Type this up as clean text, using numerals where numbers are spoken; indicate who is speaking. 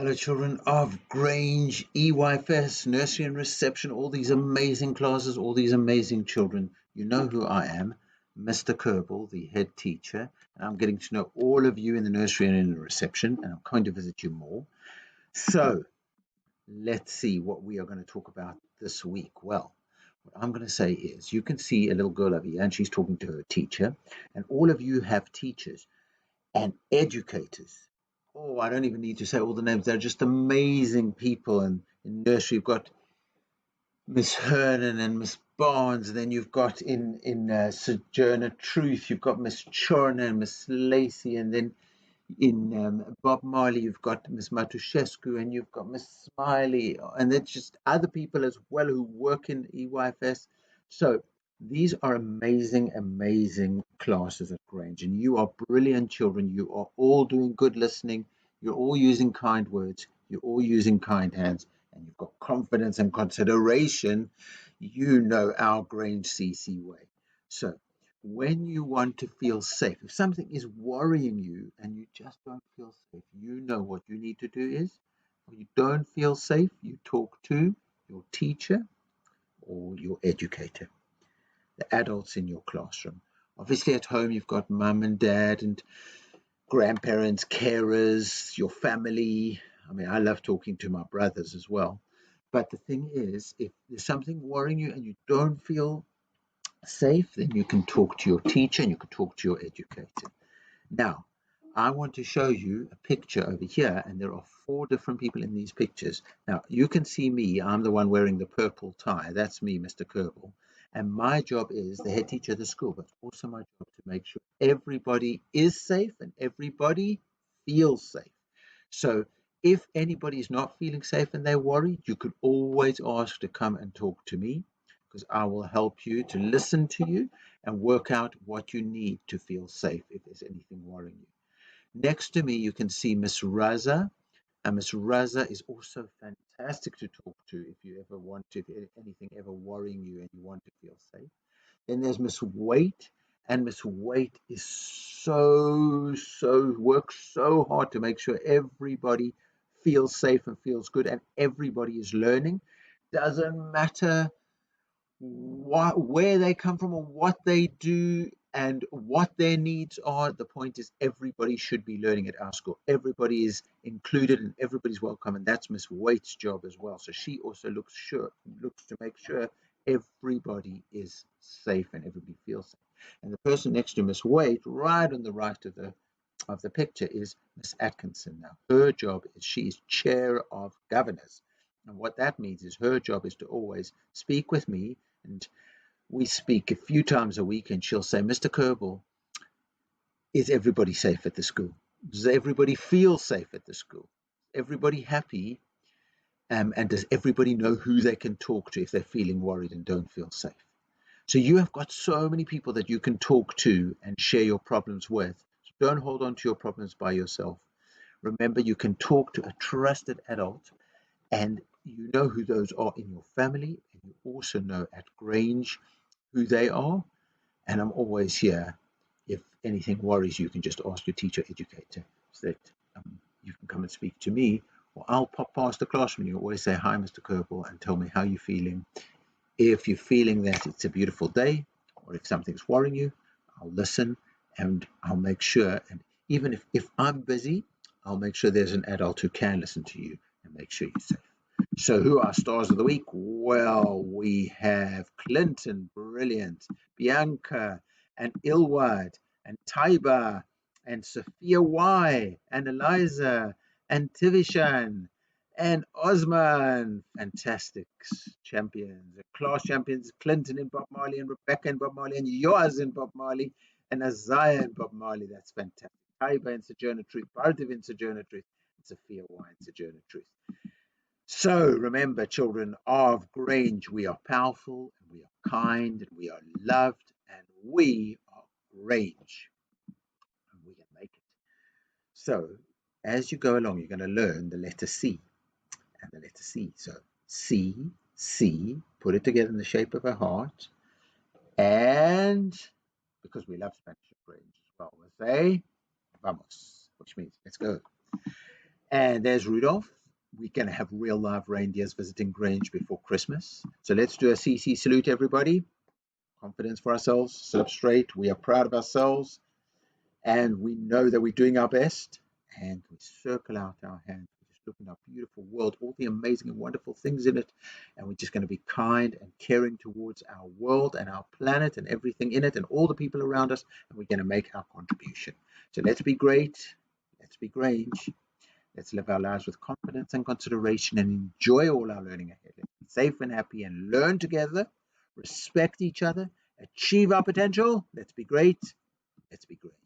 Speaker 1: Hello, children of Grange EYFS, nursery and reception, all these amazing classes, all these amazing children. You know who I am, Mr. Kerbal, the head teacher, and I'm getting to know all of you in the nursery and in the reception, and I'm coming to visit you more. So let's see what we are going to talk about this week. Well, what I'm going to say is you can see a little girl over here, and she's talking to her teacher, and all of you have teachers and educators. Oh, I don't even need to say all the names. They're just amazing people. And in nursery, you've got Miss Hernan and Miss Barnes. And then you've got in Sojourner Truth, you've got Miss Chorna and Miss Lacey. And then in Bob Marley, you've got Miss Matushescu and you've got Miss Smiley. And then just other people as well who work in EYFS. So these are amazing, amazing classes at Grange, and you are brilliant children. You are all doing good listening. You're all using kind words. You're all using kind hands, and you've got confidence and consideration. You know our Grange CC way. So when you want to feel safe, if something is worrying you and you just don't feel safe, you know what you need to do is, when you don't feel safe, you talk to your teacher or your educator, the adults in your classroom. Obviously, at home, you've got mum and dad and grandparents, carers, your family. I mean, I love talking to my brothers as well. But the thing is, if there's something worrying you and you don't feel safe, then you can talk to your teacher and you can talk to your educator. Now, I want to show you a picture over here, and there are 4 different people in these pictures. Now, you can see me. I'm the one wearing the purple tie. That's me, Mr. Kerbal. And my job is the head teacher of the school, but also my job to make sure everybody is safe and everybody feels safe. So if anybody is not feeling safe and they're worried, you could always ask to come and talk to me, because I will help you to listen to you and work out what you need to feel safe if there's anything worrying you. Next to me, you can see Miss Raza, and Miss Raza is also fantastic to talk to if you ever want to, if anything ever worrying you and you want to feel safe. Then there's Miss Waite, and Miss Waite is works so hard to make sure everybody feels safe and feels good and everybody is learning. Doesn't matter where they come from or what they do and what their needs are. The point is everybody should be learning at our school. Everybody is included and everybody's welcome, and that's Miss Waite's job as well. So she also looks to make sure everybody is safe and everybody feels safe. And the person next to Miss Waite, right on the right of the picture, is Miss Atkinson. Now, her job is she is chair of governors. And what that means is her job is to always speak with me, and we speak a few times a week, and she'll say, Mr. Kerbal, is everybody safe at the school? Does everybody feel safe at the school? Everybody happy? And does everybody know who they can talk to if they're feeling worried and don't feel safe? So you have got so many people that you can talk to and share your problems with. So don't hold on to your problems by yourself. Remember, you can talk to a trusted adult, and you know who those are in your family, and you also know at Grange who they are. And I'm always here. If anything worries you, you can just ask your teacher educator, so that you can come and speak to me, or I'll pop past the classroom. You always say, hi, Mr. Kerbal, and tell me how you're feeling. If you're feeling that it's a beautiful day, or if something's worrying you, I'll listen and I'll make sure. And even if I'm busy, I'll make sure there's an adult who can listen to you and make sure you're safe. So who are stars of the week? Well, we have Clinton, brilliant, Bianca, and Ilwad, and Taiba, and Sophia Y, and Eliza, and Tivishan, and Osman, fantastic champions, class champions, Clinton and Bob Marley, and Rebecca and Bob Marley, and Yoaz and Bob Marley, and Isaiah and Bob Marley. That's fantastic. Taiba and Sojourner Truth, Bhardiv and Sojourner Truth, and Sophia Y and Sojourner Truth. So remember, children of Grange, we are powerful, and we are kind, and we are loved, and we are Grange, and we can make it. So as you go along, you're going to learn the letter C and the letter C. So C, C, put it together in the shape of a heart, and because we love Spanish at Grange as well, we'll say vamos, which means let's go. And there's Rudolph. We're going to have real live reindeers visiting Grange before Christmas. So let's do a CC salute, everybody. Confidence for ourselves, sit up straight. We are proud of ourselves, and we know that we're doing our best. And we circle out our hands. We just look at our beautiful world, all the amazing and wonderful things in it. And we're just going to be kind and caring towards our world and our planet and everything in it and all the people around us. And we're going to make our contribution. So let's be great. Let's be Grange. Let's live our lives with confidence and consideration and enjoy all our learning ahead. Let's be safe and happy and learn together, respect each other, achieve our potential. Let's be great. Let's be great.